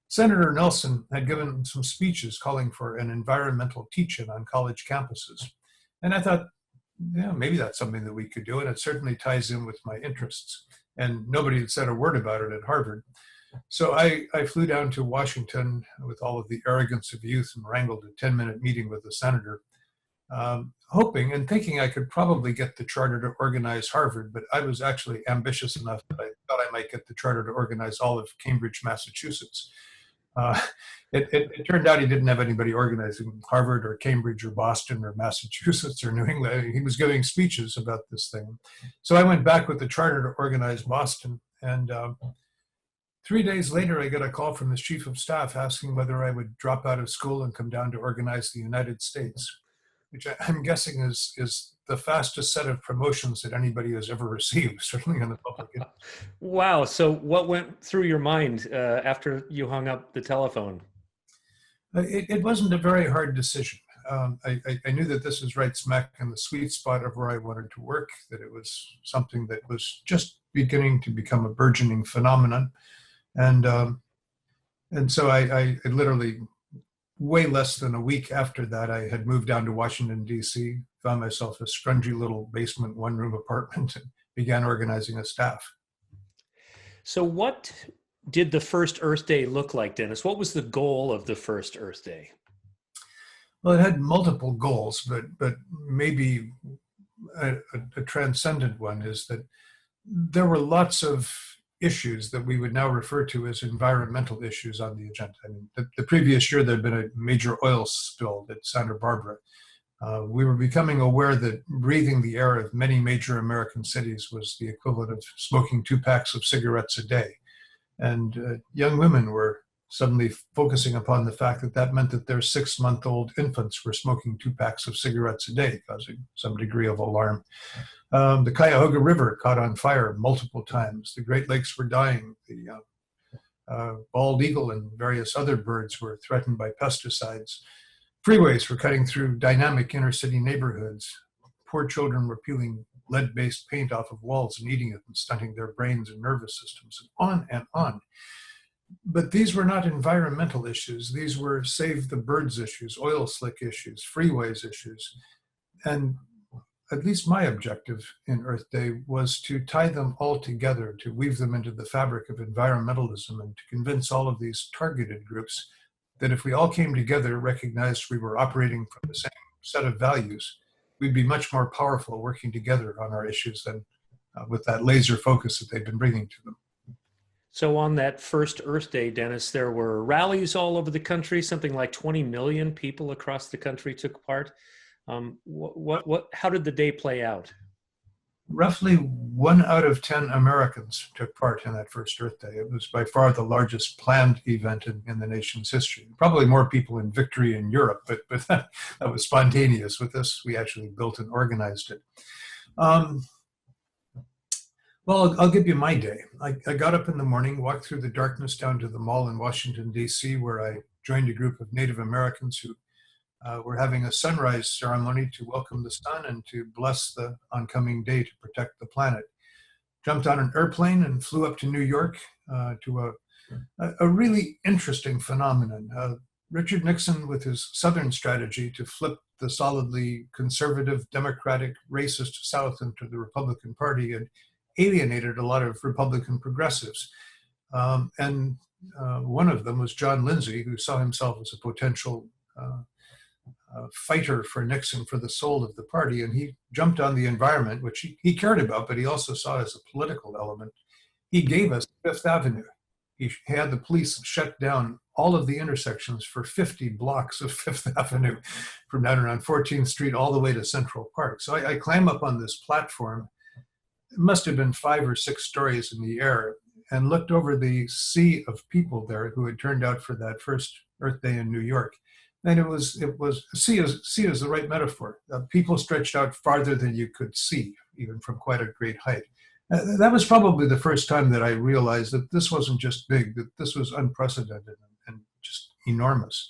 Senator Nelson had given some speeches calling for an environmental teach-in on college campuses. And I thought, yeah, maybe that's something that we could do, and it certainly ties in with my interests. And nobody had said a word about it at Harvard. So I flew down to Washington with all of the arrogance of youth and wrangled a 10-minute meeting with the senator, hoping and thinking I could probably get the charter to organize Harvard, but I was actually ambitious enough that I thought I might get the charter to organize all of Cambridge, Massachusetts. It turned out he didn't have anybody organizing Harvard or Cambridge or Boston or Massachusetts or New England. He was giving speeches about this thing. So I went back with the charter to organize Boston. And 3 days later, I got a call from the chief of staff asking whether I would drop out of school and come down to organize the United States, which I'm guessing is the fastest set of promotions that anybody has ever received, certainly in the public. Wow. So what went through your mind after you hung up the telephone? It wasn't a very hard decision. I knew that this was right smack in the sweet spot of where I wanted to work, that it was something that was just beginning to become a burgeoning phenomenon. And so I literally, way less than a week after that, I had moved down to Washington, D.C., found myself a scrungy little basement one-room apartment, and began organizing a staff. So what did the first Earth Day look like, Dennis? What was the goal of the first Earth Day? Well, it had multiple goals, but maybe a transcendent one is that there were lots of issues that we would now refer to as environmental issues on the agenda. I mean, the previous year, there had been a major oil spill at Santa Barbara. We were becoming aware that breathing the air of many major American cities was the equivalent of smoking 2 packs of cigarettes a day. And young women were suddenly focusing upon the fact that that meant that their 6-month-old infants were smoking 2 packs of cigarettes a day, causing some degree of alarm. The Cuyahoga River caught on fire multiple times. The Great Lakes were dying. The bald eagle and various other birds were threatened by pesticides. Freeways were cutting through dynamic inner-city neighborhoods. Poor children were peeling lead-based paint off of walls and eating it and stunting their brains and nervous systems, and on and on. But these were not environmental issues. These were save the birds issues, oil slick issues, freeways issues. And at least my objective in Earth Day was to tie them all together, to weave them into the fabric of environmentalism, and to convince all of these targeted groups that if we all came together, recognized we were operating from the same set of values, we'd be much more powerful working together on our issues than with that laser focus that they've been bringing to them. So on that first Earth Day, Dennis, there were rallies all over the country. Something like 20 million people across the country took part. How did the day play out? Roughly 1 out of 10 Americans took part in that first Earth Day. It was by far the largest planned event in the nation's history. Probably more people in victory in Europe, but that was spontaneous. With this, we actually built and organized it. Well, I'll give you my day. I got up in the morning, walked through the darkness down to the mall in Washington, D.C., where I joined a group of Native Americans who were having a sunrise ceremony to welcome the sun and to bless the oncoming day to protect the planet. Jumped on an airplane and flew up to New York to a really interesting phenomenon. Richard Nixon, with his Southern strategy to flip the solidly conservative, democratic, racist South into the Republican Party, had alienated a lot of Republican progressives. And one of them was John Lindsay, who saw himself as a potential fighter for Nixon for the soul of the party. And he jumped on the environment, which he cared about, but he also saw as a political element. He gave us Fifth Avenue. He had the police shut down all of the intersections for 50 blocks of Fifth Avenue, from down around 14th Street all the way to Central Park. So I climb up on this platform. It must have been 5 or 6 stories in the air, and looked over the sea of people there who had turned out for that first Earth Day in New York. And it was sea is the right metaphor. People stretched out farther than you could see, even from quite a great height. That was probably the first time that I realized that this wasn't just big, that this was unprecedented and just enormous.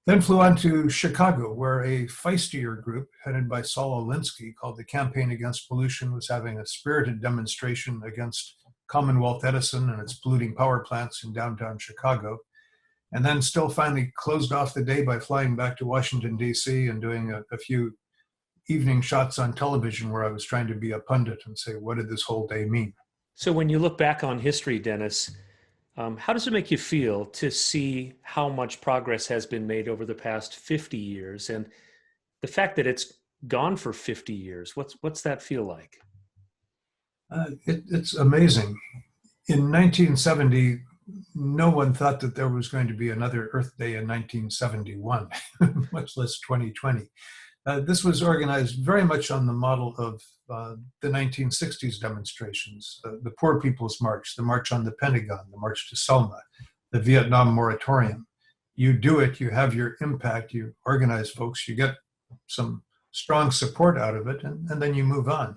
Then flew on to Chicago, where a feistier group headed by Saul Alinsky called the Campaign Against Pollution was having a spirited demonstration against Commonwealth Edison and its polluting power plants in downtown Chicago. and then still finally closed off the day by flying back to Washington, D.C. and doing a few evening shots on television where I was trying to be a pundit and say, what did this whole day mean? So when you look back on history, Dennis, how does it make you feel to see how much progress has been made over the past 50 years, and the fact that it's gone for 50 years? What's that feel like? It's amazing. In 1970, no one thought that there was going to be another Earth Day in 1971, much less 2020. This was organized very much on the model of the 1960s demonstrations, the Poor People's March, the March on the Pentagon, the March to Selma, the Vietnam Moratorium. You do it, you have your impact, you organize folks, you get some strong support out of it, and then you move on.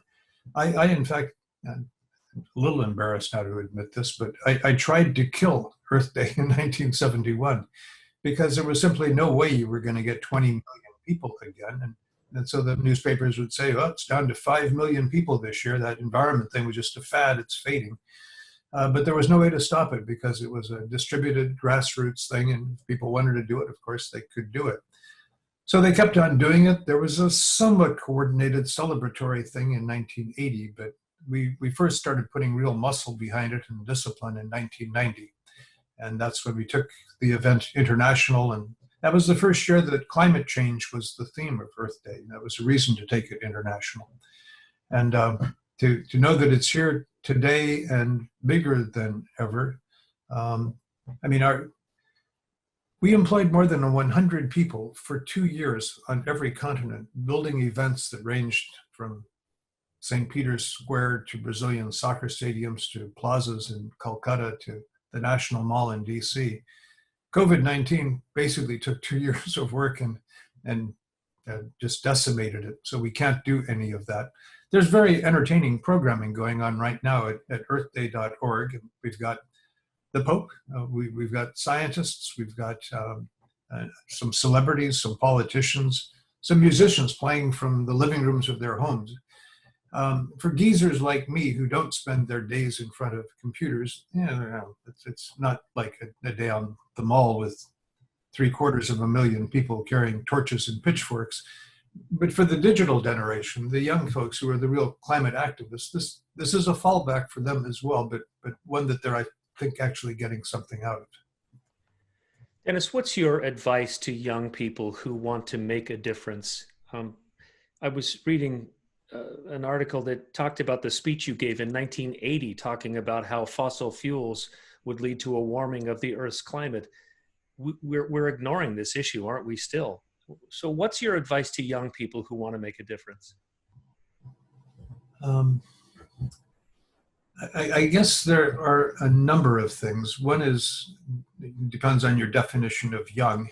I in fact, I'm a little embarrassed now to admit this, but I tried to kill Earth Day in 1971 because there was simply no way you were going to get 20 million people again. And so the newspapers would say, well, it's down to 5 million people this year. That environment thing was just a fad, it's fading. But there was no way to stop it because it was a distributed grassroots thing, and if people wanted to do it, of course, they could do it. So they kept on doing it. There was a somewhat coordinated celebratory thing in 1980, but we first started putting real muscle behind it and discipline in 1990. And that's when we took the event international, and that was the first year that climate change was the theme of Earth Day. That was a reason to take it international. And to know that it's here today and bigger than ever. We employed more than 100 people for 2 years on every continent, building events that ranged from St. Peter's Square to Brazilian soccer stadiums to plazas in Calcutta to the National Mall in DC. COVID-19 basically took 2 years of work and just decimated it. So we can't do any of that. There's very entertaining programming going on right now at earthday.org. We've got the Pope, we've got scientists, we've got some celebrities, some politicians, some musicians playing from the living rooms of their homes. For geezers like me who don't spend their days in front of computers, it's not like a day on the mall with 750,000 people carrying torches and pitchforks. But for the digital generation, the young folks who are the real climate activists, this is a fallback for them as well, but one that they're, I think, actually getting something out of. Dennis, what's your advice to young people who want to make a difference? I was reading an article that talked about the speech you gave in 1980, talking about how fossil fuels would lead to a warming of the Earth's climate. We're ignoring this issue, aren't we still? So what's your advice to young people who want to make a difference? I guess there are a number of things. One is, it depends on your definition of young.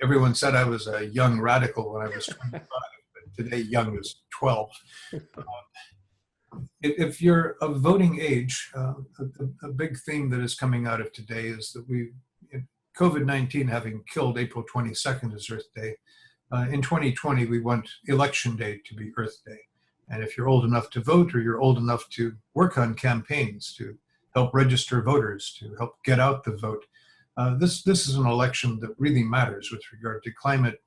Everyone said I was a young radical when I was 25. Today, young is 12. If you're of voting age, a big theme that is coming out of today is that COVID-19 having killed April 22nd as Earth Day, in 2020, we want Election Day to be Earth Day. And if you're old enough to vote, or you're old enough to work on campaigns to help register voters, to help get out the vote, this is an election that really matters with regard to climate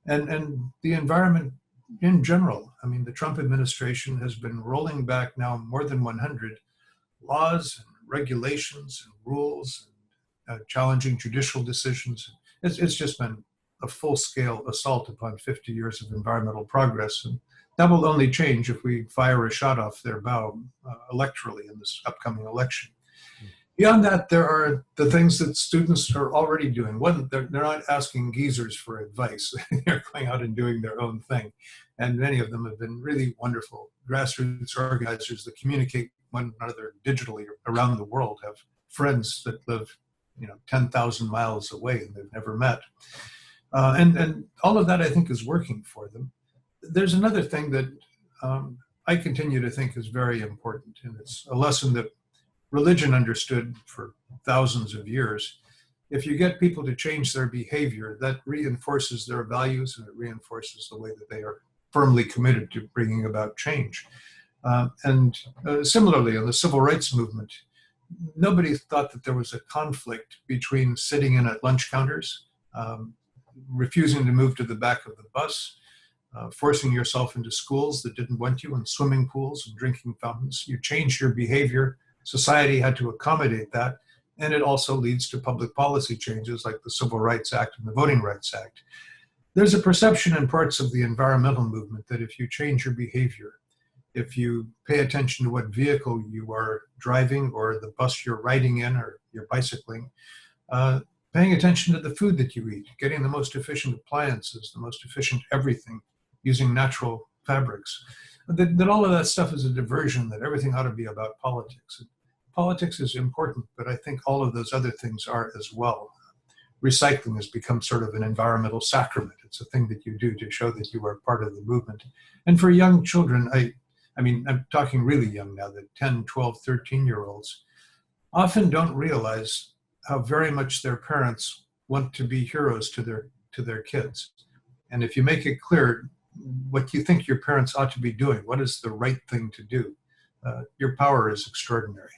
and the environment in general. I mean, the Trump administration has been rolling back now more than 100 laws and regulations and rules, and challenging judicial decisions. It's just been a full-scale assault upon 50 years of environmental progress. And that will only change if we fire a shot off their bow electorally in this upcoming election. Beyond that, there are the things that students are already doing. One, they're not asking geezers for advice. They're going out and doing their own thing. And many of them have been really wonderful grassroots organizers that communicate one another digitally around the world, have friends that live 10,000 miles away and they've never met. And all of that, I think, is working for them. There's another thing that I continue to think is very important, and it's a lesson that religion understood for thousands of years. If you get people to change their behavior, that reinforces their values, and it reinforces the way that they are firmly committed to bringing about change. Similarly, in the civil rights movement, nobody thought that there was a conflict between sitting in at lunch counters, refusing to move to the back of the bus, forcing yourself into schools that didn't want you, and swimming pools and drinking fountains. You changed your behavior. Society had to accommodate that. And it also leads to public policy changes like the Civil Rights Act and the Voting Rights Act. There's a perception in parts of the environmental movement that if you change your behavior, if you pay attention to what vehicle you are driving or the bus you're riding in or you're bicycling, paying attention to the food that you eat, getting the most efficient appliances, the most efficient everything, using natural fabrics, that all of that stuff is a diversion, that everything ought to be about politics. Politics is important, but I think all of those other things are as well. Recycling has become sort of an environmental sacrament. It's a thing that you do to show that you are part of the movement. And for young children, I mean, I'm talking really young now, the 10, 12, 13-year-olds often don't realize how very much their parents want to be heroes to their kids. And if you make it clear what you think your parents ought to be doing, what is the right thing to do, your power is extraordinary.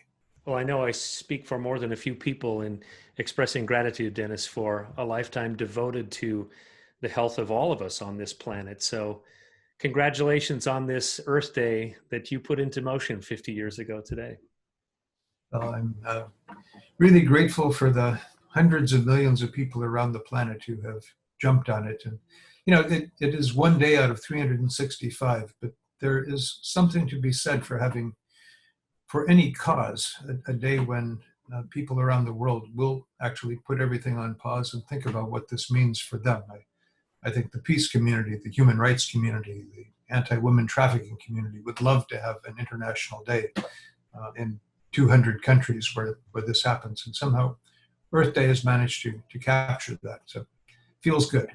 Well, I know I speak for more than a few people in expressing gratitude, Dennis, for a lifetime devoted to the health of all of us on this planet. So congratulations on this Earth Day that you put into motion 50 years ago today. Well, I'm really grateful for the hundreds of millions of people around the planet who have jumped on it. And, you know, it is one day out of 365, but there is something to be said for having, for any cause, a day when people around the world will actually put everything on pause and think about what this means for them. I think the peace community, the human rights community, the anti-women trafficking community would love to have an international day in 200 countries where this happens. And somehow Earth Day has managed to capture that. So it feels good.